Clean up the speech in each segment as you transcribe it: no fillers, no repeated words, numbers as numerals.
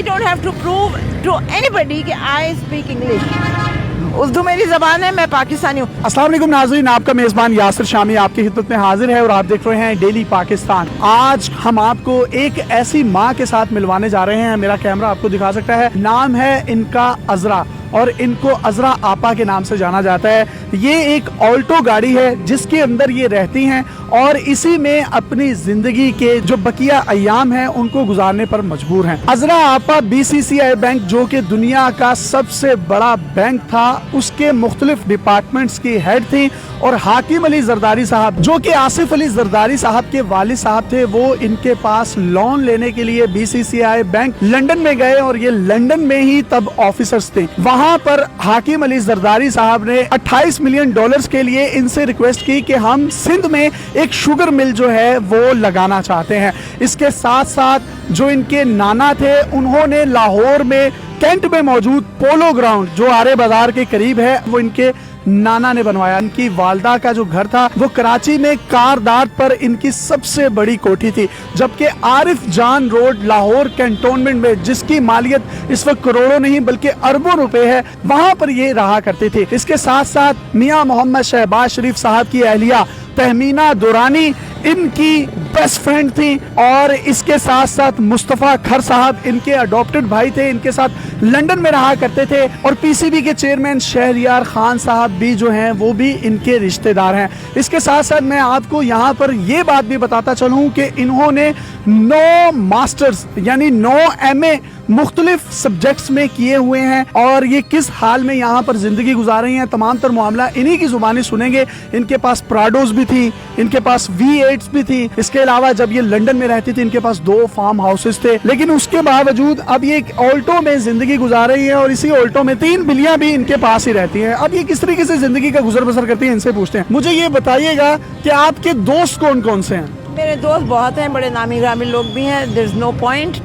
I don't have to prove to anybody कि I speak English. Urdu मेरी ज़बान है, मैं पाकिस्तानी हूँ। अस्सलाम वालेकुम नाज़रीन, आपका मेज़बान यासिर शामी आपकी खिदमत में हाजिर है और आप देख रहे हैं डेली पाकिस्तान। आज हम आपको एक ऐसी माँ के साथ मिलवाने जा रहे हैं, मेरा कैमरा आपको दिखा सकता है। नाम है इनका अजरा और इनको अजरा आपा के नाम से जाना जाता है। ये एक ऑल्टो गाड़ी है जिसके अंदर ये रहती हैं और इसी में अपनी जिंदगी के जो बकिया अयाम हैं उनको गुजारने पर मजबूर हैं। अजरा आपा BCCI बैंक, जो कि दुनिया का सबसे बड़ा बैंक था, उसके मुख्तलिफ डिपार्टमेंट्स की हेड थी। और हाकिम अली जरदारी साहब, जो कि आसिफ अली जरदारी साहब के वालिद साहब थे, वो इनके पास लोन लेने के लिए BCCI बैंक लंदन में गए और ये लंदन में ही तब ऑफिसर्स थे। वहां पर हाकिम अली जरदारी साहब ने $28 मिलियन के लिए इनसे रिक्वेस्ट की कि हम सिंध में एक शुगर मिल जो है वो लगाना चाहते हैं। इसके साथ साथ जो इनके नाना थे, उन्होंने लाहौर में कैंट में मौजूद पोलो ग्राउंड जो आरे बाजार के करीब है, वो इनके नाना ने बनवाया। इनकी वालदा का जो घर था वो कराची में कारदार पर इनकी सबसे बड़ी कोठी थी, जबकि आरिफ जान रोड लाहौर कैंटोनमेंट में, जिसकी मालियत इस वक्त करोड़ों नहीं बल्कि अरबों रुपए है, वहां पर ये रहा करते थे। इसके साथ साथ मियां मोहम्मद शहबाज शरीफ साहब की अहलिया तहमीना दुरानी इनकी बेस्ट फ्रेंड थी और इसके साथ साथ मुस्तफ़ा खर साहब इनके अडॉप्टेड भाई थे, इनके साथ लंदन में रहा करते थे। और PCB के चेयरमैन शहरियार खान साहब भी जो हैं वो भी इनके रिश्तेदार हैं। इसके साथ साथ मैं आपको यहाँ पर ये बात भी बताता चलूँ कि इन्होंने 9 मास्टर्स यानी 9 MA मुख्तलिफ सब्जेक्ट्स में किए हुए हैं और ये किस हाल में यहाँ पर जिंदगी गुजार रही हैं, तमाम तर मामला इन्हीं की जुबानी सुनेंगे। इनके पास प्राडोज भी थी, इनके पास V8 भी थी। इसके अलावा जब ये लंदन में रहती थी, इनके पास 2 फार्म हाउसेस थे, लेकिन उसके बावजूद अब ये एक ऑल्टो में जिंदगी गुजार रही है और इसी ऑल्टो में 3 बिल्लियां भी इनके पास ही रहती हैं। अब ये किस तरीके से जिंदगी का गुजर बसर करती है, इनसे पूछते हैं। मुझे ये बताइएगा कि आपके दोस्त कौन कौन से हैं? मेरे दोस्त बहुत हैं, बड़े नामी ग्रामी लोग भी हैं। There is no point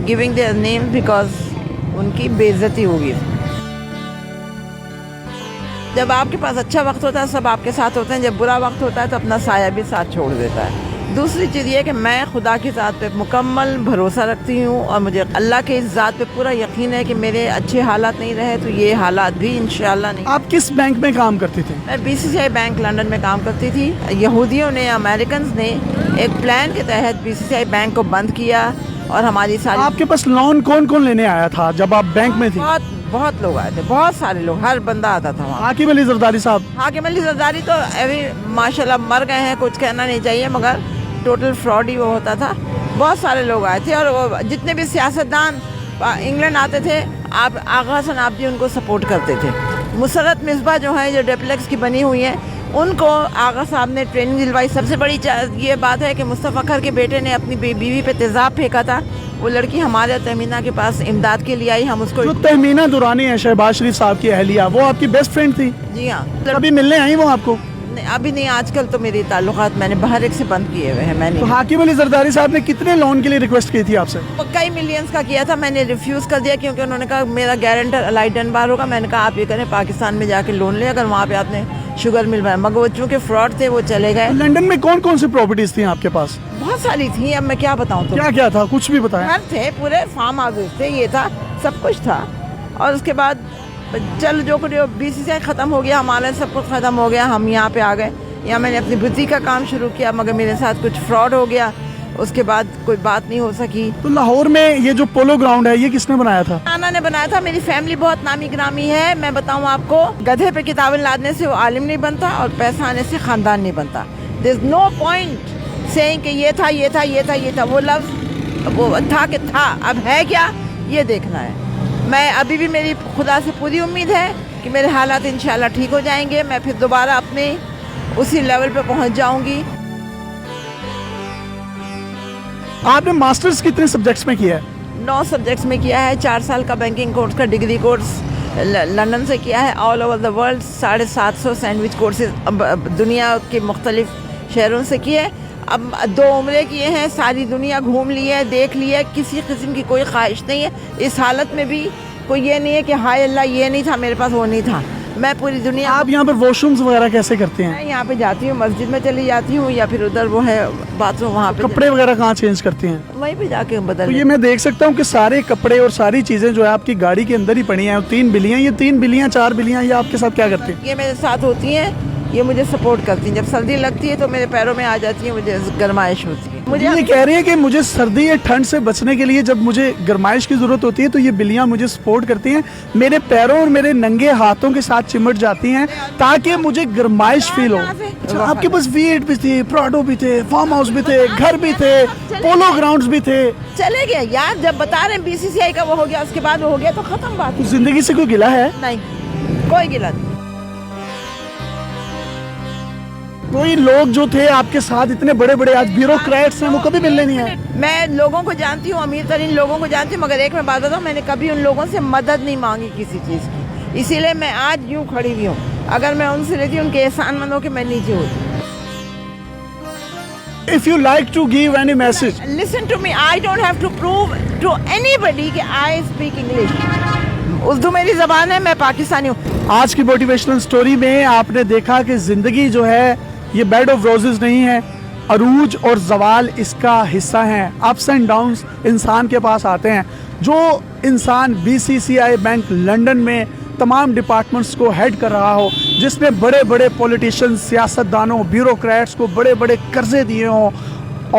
giving their name because उनकी बेइज्जती होगी। जब आपके पास अच्छा वक्त होता है सब आपके साथ होते हैं, जब बुरा वक्त होता है तो अपना साया भी साथ छोड़ देता है। दूसरी चीज़ ये कि मैं खुदा की ज़ात पे मुकम्मल भरोसा रखती हूँ और मुझे अल्लाह के इस ज़ात पे पूरा यकीन है कि मेरे अच्छे हालात नहीं रहे तो ये हालात भी इंशाल्लाह नहीं। आप किस बैंक में काम करती थी? मैं BCCI बैंक लंदन में काम करती थी। यहूदियों ने, अमेरिकन ने एक प्लान के तहत BCCI बैंक को बंद किया और हमारी सारी। आपके पास लोन कौन कौन लेने आया था जब आप बैंक में थी? बहुत लोग आए थे, बहुत सारे लोग, हर बंदा आता था वहाँ। हाकिम अली जरदारी साहब? हाकिम अली जरदारी तो अभी माशाल्लाह मर गए हैं, कुछ कहना नहीं चाहिए, मगर टोटल फ्रॉड ही वो होता था। बहुत सारे लोग आए थे और जितने भी सियासतदान इंग्लैंड आते थे, आप आगा हसन आपजी उनको सपोर्ट करते थे। मुसरत मिसबा जो है, जो डेप्लेक्स की बनी हुई है, उनको आगा साहब ने ट्रेनिंग दिलवाई। सबसे बड़ी ये बात है कि मुस्तफ़ा खर के बेटे ने अपनी बीवी पे तेज़ाब फेंका था। वो लड़की हमारे तहमीना के पास इमदाद के लिए आई, हम उसको। जो तहमीना दुरानी है, शहबाज शरीफ साहब की अहलिया, वो आपकी बेस्ट फ्रेंड थी? जी हाँ। अभी मिलने आई वो आपको? नहीं, अभी नहीं, आजकल तो मेरे ताल्लुकात मैंने बाहर एक से बंद किए हुए हैं। मैंने तो हाकिम अली जरदारी साहब ने कितने लोन के लिए रिक्वेस्ट की थी आपसे? कई मिलियंस का किया था, मैंने रिफ्यूज़ कर दिया क्योंकि उन्होंने कहा मेरा गारंटर अलाई डनबार होगा। मैंने कहा आप ये करें, पाकिस्तान में जाके लोन ले, अगर वहाँ पे आपने शुगर मिल रहा है, मगर वो चूँकि फ्रॉड थे वो चले गए। लंदन में कौन कौन सी प्रॉपर्टीज थी आपके पास? बहुत सारी थी, अब मैं क्या बताऊँ। तो क्या क्या था, कुछ भी बताएं। घर थे, पूरे फार्म हाउसेस थे, ये था, सब कुछ था। और उसके बाद चल जो कुछ BCCI ख़त्म हो गया, हमारा सब कुछ ख़त्म हो गया, हम यहाँ पे आ गए। यहाँ मैंने अपनी बुटीक का काम शुरू किया, मगर मेरे साथ कुछ फ्रॉड हो गया, उसके बाद कोई बात नहीं हो सकी। तो लाहौर में ये जो पोलो ग्राउंड है, ये किसने बनाया था? नाना ने बनाया था। मेरी फैमिली बहुत नामी ग्रामी है। मैं बताऊँ आपको, गधे पे किताबें लादने से वो आलिम नहीं बनता और पैसा आने से ख़ानदान नहीं बनता। There is no point saying कि ये था, ये था, ये था, ये था। वो लफ्ज़ वो था कि था, अब है क्या ये देखना है। मैं अभी भी, मेरी खुदा से पूरी उम्मीद है कि मेरे हालात इंशाल्लाह ठीक हो जाएंगे, मैं फिर दोबारा अपने उसी लेवल पे पहुंच जाऊंगी। आपने मास्टर्स कितने सब्जेक्ट्स में किया है? 9 सब्जेक्ट्स में किया है। 4 साल का बैंकिंग कोर्स का डिग्री कोर्स लंदन से किया है। All over the world 750 sandwich courses दुनिया के मुख्तलिफ शहरों से किए। अब 2 उम्रे किए हैं, सारी दुनिया घूम ली है, देख ली है, किसी किस्म की कोई ख्वाहिश नहीं है। इस हालत में भी कोई ये नहीं है कि हाय अल्लाह ये नहीं था मेरे पास, वो नहीं था। मैं पूरी दुनिया आप यहाँ पर वॉशरूम्स वगैरह कैसे करते हैं? मैं यहाँ पे जाती हूँ, मस्जिद में चली जाती हूँ या फिर उधर वो है बाथरूम, वहाँ पे कपड़े वगैरह कहाँ चेंज करते हैं? वहीं पे जाके तो बदल ये मैं देख सकता हूँ कि सारे कपड़े और सारी चीजें जो है आपकी गाड़ी के अंदर ही पड़ी हैं। 3 बिल्लियाँ, ये 3 बिल्लियाँ 4 बिल्लियाँ, ये आपके साथ क्या करती हैं? ये मेरे साथ होती हैं, ये मुझे सपोर्ट करती हैं। जब सर्दी लगती है तो मेरे पैरों में आ जाती है, मुझे गर्माइश होती है। मुझे ये कह रही है कि मुझे सर्दी या ठंड से बचने के लिए जब मुझे गर्माइश की जरूरत होती है तो ये बिल्लियाँ मुझे सपोर्ट करती हैं, मेरे पैरों और मेरे नंगे हाथों के साथ चिमट जाती हैं ताकि मुझे गर्माइश फील हो। अच्छा, आपके पास V8 भी थे, प्राडो भी थे, फार्म हाउस भी थे, घर भी थे, पोलो ग्राउंड्स भी थे। चले गए यार, जब बता रहे हैं BCCI का वो हो गया, उसके बाद वो हो गया तो खत्म बात। तो जिंदगी से कोई गिला है? नहीं, कोई गिला नहीं। कोई लोग जो थे आपके साथ इतने बड़े बड़े आज ब्यूरोक्रेट्स हैं, वो कभी मिलने नहीं आए? मैं लोगों को जानती हूँ, अमीर तरीन लोगों को जानती हूँ, मगर एक मैं बात बताऊँ, मैंने कभी उन लोगों से मदद नहीं मांगी किसी चीज़ की, इसीलिए मैं आज यूँ खड़ी हुई हूँ। अगर मैं उनसे लेती उनके एहसान मंद होकर मैं नीचे होती। If you like to give any message, Listen to me, I don't have to prove to anybody कि I speak English. उर्दू मेरी ज़बान है, मैं पाकिस्तानी हूँ। आज की मोटिवेशनल स्टोरी में आपने देखा कि जिंदगी जो है ये बेड ऑफ रोजेस नहीं है, अरूज और जवाल इसका हिस्सा हैं। अप्स एंड डाउन्स इंसान के पास आते हैं। जो इंसान BCCI बैंक लंदन में तमाम डिपार्टमेंट्स को हेड कर रहा हो, जिसने बड़े बड़े पॉलिटिशियन, सियासतदानों, ब्यूरोक्रेट्स को बड़े बड़े कर्जे दिए हों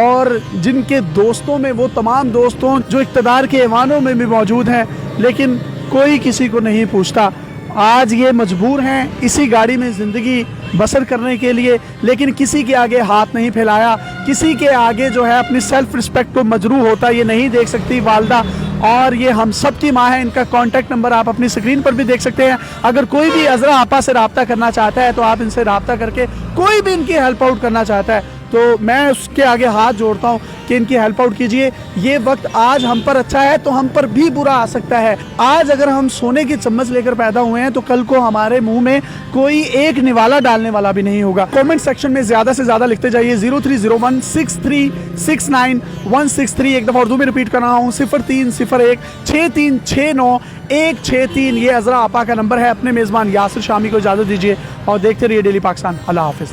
और जिनके दोस्तों में वो तमाम दोस्तों जो इक़्तिदार के ऐवानों में भी मौजूद हैं, लेकिन कोई किसी को नहीं पूछता। आज ये मजबूर हैं इसी गाड़ी में ज़िंदगी बसर करने के लिए, लेकिन किसी के आगे हाथ नहीं फैलाया, किसी के आगे जो है अपनी सेल्फ रिस्पेक्ट को मजरूह होता ये नहीं देख सकती वालदा। और ये हम सब की माँ है। इनका कॉन्टैक्ट नंबर आप अपनी स्क्रीन पर भी देख सकते हैं। अगर कोई भी अजरा आपा से रब्ता करना चाहता है तो आप इनसे रब्ता करके, कोई भी इनकी हेल्प आउट करना चाहता है तो मैं उसके आगे हाथ जोड़ता हूँ कि इनकी हेल्प आउट कीजिए। ये वक्त आज हम पर अच्छा है तो हम पर भी बुरा आ सकता है। आज अगर हम सोने की चम्मच लेकर पैदा हुए हैं तो कल को हमारे मुंह में कोई एक निवाला डालने वाला भी नहीं होगा। कमेंट सेक्शन में ज्यादा से ज्यादा लिखते जाइए 030163696163। एक दफा उर्दू में रिपीट कर रहा हूँ 030163696163। ये अजरा आपा का नंबर है। अपने मेजबान यासिर शामी को इजाजत दीजिए और देखते रहिए डेली पाकिस्तान। अल्लाह हाफिज।